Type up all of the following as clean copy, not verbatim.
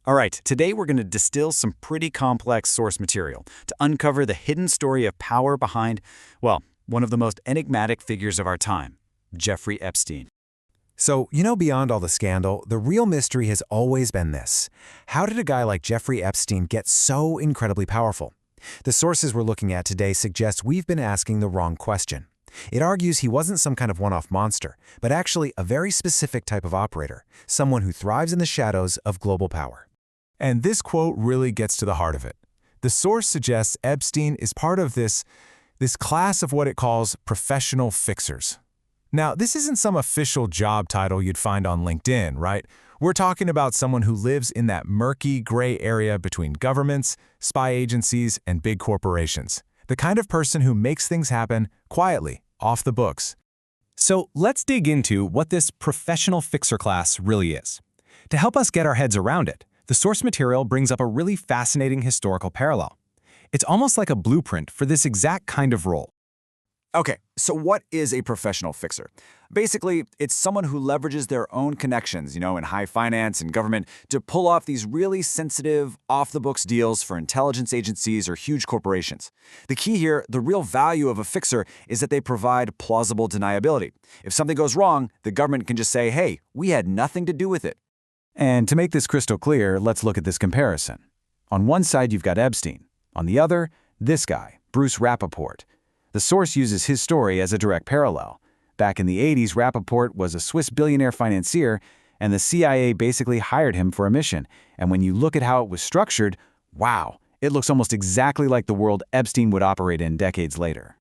All right, today we're going to distill some pretty complex source material to uncover the hidden story of power behind, well, one of the most enigmatic figures of our time, Jeffrey Epstein. So, beyond all the scandal, the real mystery has always been this. How did a guy like Jeffrey Epstein get so incredibly powerful? The sources we're looking at today suggest we've been asking the wrong question. It argues he wasn't some kind of one-off monster, but actually a very specific type of operator, someone who thrives in the shadows of global power. And this quote really gets to the heart of it. The source suggests Epstein is part of this class of what it calls professional fixers. Now, this isn't some official job title you'd find on LinkedIn, right? We're talking about someone who lives in that murky gray area between governments, spy agencies, and big corporations. The kind of person who makes things happen quietly, off the books. So let's dig into what this professional fixer class really is. To help us get our heads around it, the source material brings up a really fascinating historical parallel. It's almost like a blueprint for this exact kind of role. Okay, so what is a professional fixer? Basically, it's someone who leverages their own connections, in high finance and government to pull off these really sensitive, off-the-books deals for intelligence agencies or huge corporations. The key here, the real value of a fixer, is that they provide plausible deniability. If something goes wrong, the government can just say, hey, we had nothing to do with it. And to make this crystal clear, let's look at this comparison. On one side, you've got Epstein. On the other, this guy, Bruce Rappaport. The source uses his story as a direct parallel. Back in the 80s, Rappaport was a Swiss billionaire financier, and the CIA basically hired him for a mission. And when you look at how it was structured, wow, it looks almost exactly like the world Epstein would operate in decades later.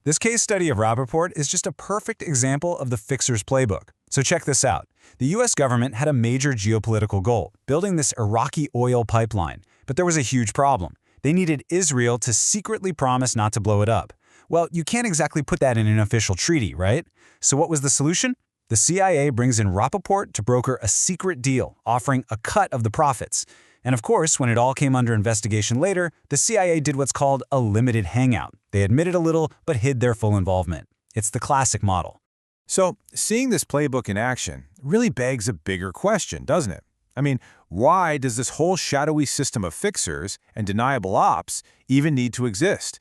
This case study of Rappaport is just a perfect example of the fixer's playbook. So check this out. The U.S. government had a major geopolitical goal, building this Iraqi oil pipeline. But there was a huge problem. They needed Israel to secretly promise not to blow it up. Well, you can't exactly put that in an official treaty, right? So what was the solution? The CIA brings in Rappaport to broker a secret deal, offering a cut of the profits. And of course, when it all came under investigation later, the CIA did what's called a limited hangout. They admitted a little, but hid their full involvement. It's the classic model. So, seeing this playbook in action really begs a bigger question, doesn't it? I mean, why does this whole shadowy system of fixers and deniable ops even need to exist?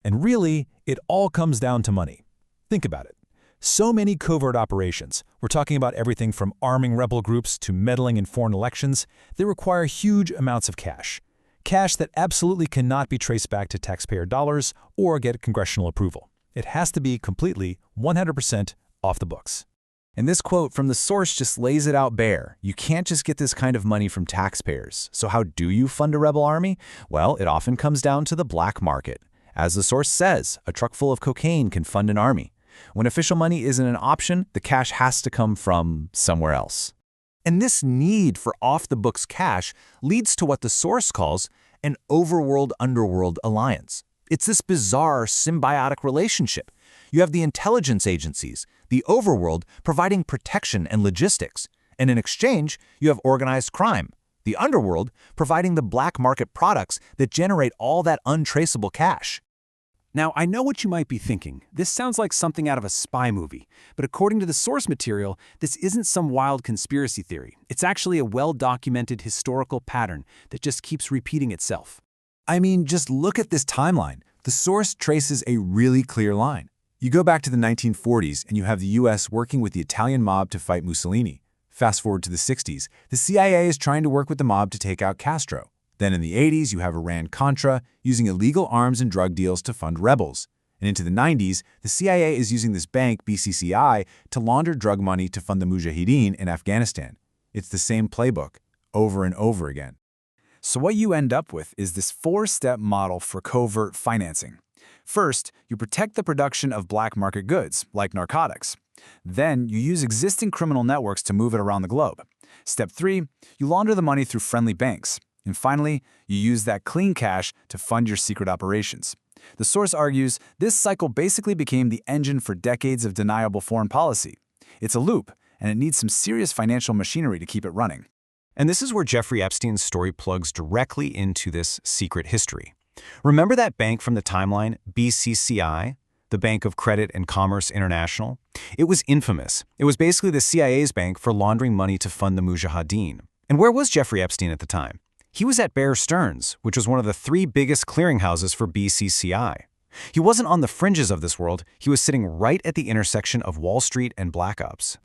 And really, it all comes down to money. Think about it. So many covert operations, we're talking about everything from arming rebel groups to meddling in foreign elections, they require huge amounts of cash. Cash that absolutely cannot be traced back to taxpayer dollars or get congressional approval. It has to be completely, 100% off the books. And this quote from the source just lays it out bare. You can't just get this kind of money from taxpayers. So how do you fund a rebel army? Well, it often comes down to the black market. As the source says, a truck full of cocaine can fund an army. When official money isn't an option, the cash has to come from somewhere else. And this need for off-the-books cash leads to what the source calls an overworld-underworld alliance. It's this bizarre symbiotic relationship. You have the intelligence agencies, the overworld providing protection and logistics, and in exchange, you have organized crime, the underworld providing the black market products that generate all that untraceable cash. Now, I know what you might be thinking. This sounds like something out of a spy movie. But according to the source material, this isn't some wild conspiracy theory. It's actually a well-documented historical pattern that just keeps repeating itself. I mean, just look at this timeline. The source traces a really clear line. You go back to the 1940s and you have the US working with the Italian mob to fight Mussolini. Fast forward to the 60s, the CIA is trying to work with the mob to take out Castro. Then in the 80s, you have Iran-Contra using illegal arms and drug deals to fund rebels. And into the 90s, the CIA is using this bank, BCCI, to launder drug money to fund the Mujahideen in Afghanistan. It's the same playbook, over and over again. So what you end up with is this four-step model for covert financing. First, you protect the production of black market goods, like narcotics. Then, you use existing criminal networks to move it around the globe. Step 3, you launder the money through friendly banks. And finally, you use that clean cash to fund your secret operations. The source argues this cycle basically became the engine for decades of deniable foreign policy. It's a loop, and it needs some serious financial machinery to keep it running. And this is where Jeffrey Epstein's story plugs directly into this secret history. Remember that bank from the timeline, BCCI, the Bank of Credit and Commerce International? It was infamous. It was basically the CIA's bank for laundering money to fund the Mujahideen. And where was Jeffrey Epstein at the time? He was at Bear Stearns, which was one of the 3 biggest clearinghouses for BCCI. He wasn't on the fringes of this world, he was sitting right at the intersection of Wall Street and Black Ops.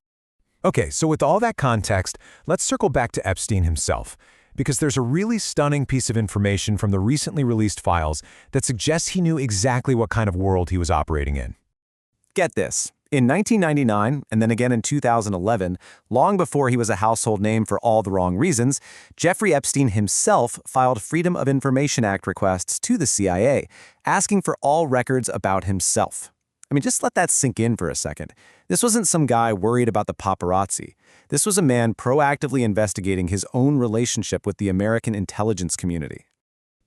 Okay, so with all that context, let's circle back to Epstein himself, because there's a really stunning piece of information from the recently released files that suggests he knew exactly what kind of world he was operating in. Get this. In 1999, and then again in 2011, long before he was a household name for all the wrong reasons, Jeffrey Epstein himself filed Freedom of Information Act requests to the CIA, asking for all records about himself. I mean, just let that sink in for a second. This wasn't some guy worried about the paparazzi. This was a man proactively investigating his own relationship with the American intelligence community.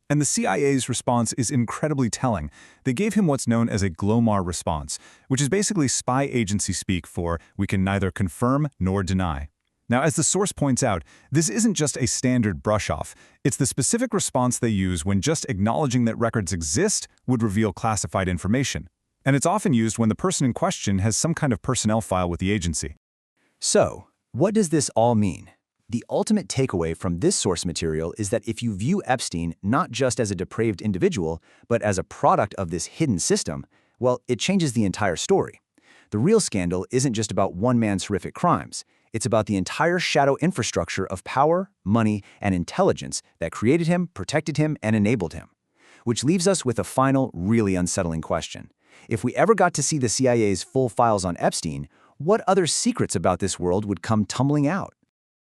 And the CIA's response is incredibly telling. They gave him what's known as a GLOMAR response, which is basically spy agency speak for "we can neither confirm nor deny." Now, as the source points out, this isn't just a standard brush-off. It's the specific response they use when just acknowledging that records exist would reveal classified information. And it's often used when the person in question has some kind of personnel file with the agency. So, what does this all mean? The ultimate takeaway from this source material is that if you view Epstein not just as a depraved individual, but as a product of this hidden system, well, it changes the entire story. The real scandal isn't just about one man's horrific crimes. It's about the entire shadow infrastructure of power, money, and intelligence that created him, protected him, and enabled him. Which leaves us with a final, really unsettling question. If we ever got to see the CIA's full files on Epstein, what other secrets about this world would come tumbling out?